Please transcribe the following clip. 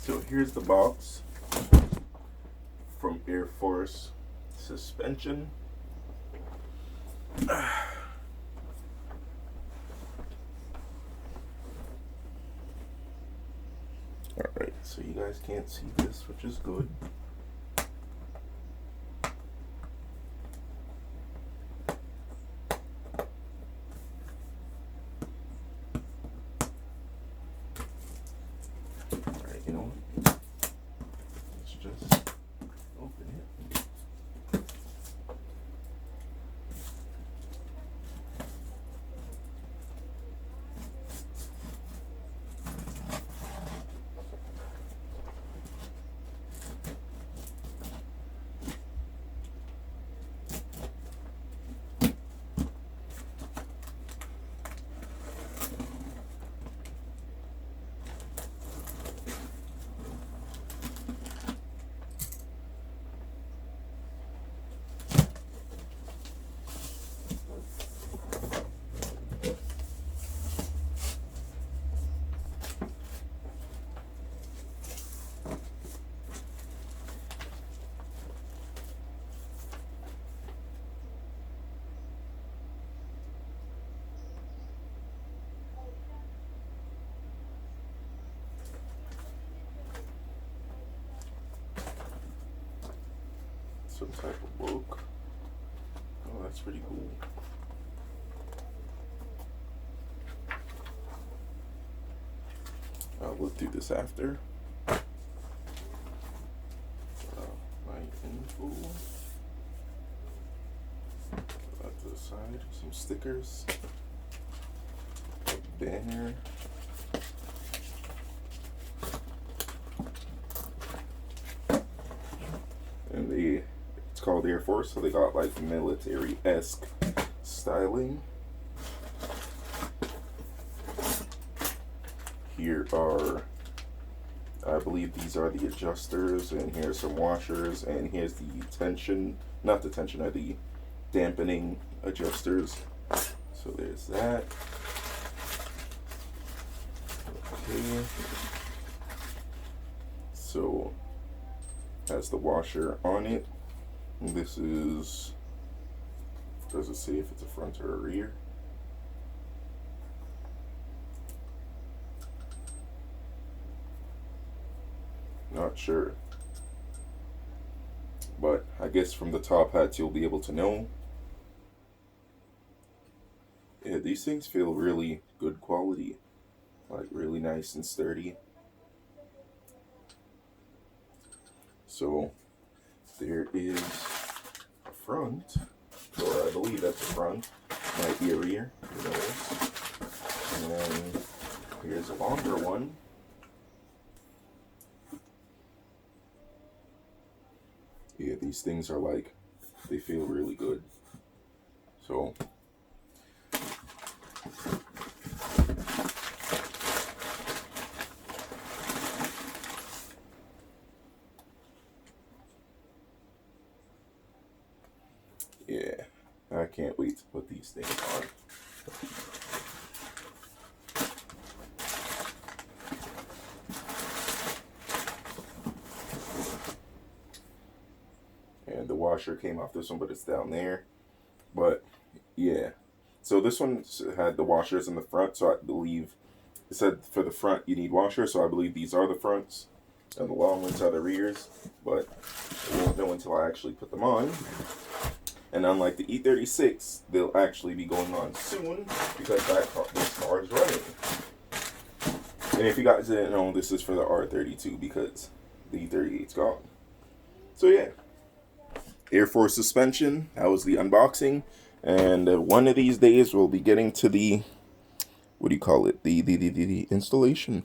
So here's the box from Airforce Suspension. Alright, so you guys can't see this, which is good. Alright, you know what? Let's just open it. Some type of woke. Oh, that's pretty cool. I'll look through this after. My info. Out to the side, some stickers, a banner. And it's called Airforce, so they got like military-esque styling. Here are, I believe these are the adjusters, and here's some washers, and here's the tension, not the tensioner, the dampening adjusters. So there's that. Okay. So has the washer on it. And this is, does it say if it's a front or a rear? Not sure, but I guess from the top hats you'll be able to know. Yeah, these things feel really good quality, like really nice and sturdy. So there is a front, or I believe that's a front, might be a rear, who knows. And then here's a longer one. Yeah, these things are like, they feel really good. So yeah, I can't wait to put these things on. And the washer came off this one, but it's down there. But yeah, so this one had the washers in the front, so I believe it said for the front you need washers, so I believe these are the fronts and the long ones are the rears, but I won't know until I actually put them on. And unlike the E36, they'll actually be going on soon because this car is running. And if you guys didn't know, this is for the R32 because the E38's gone. So yeah, Airforce Suspension, that was the unboxing. And one of these days we'll be getting to the, what do you call it, the installation.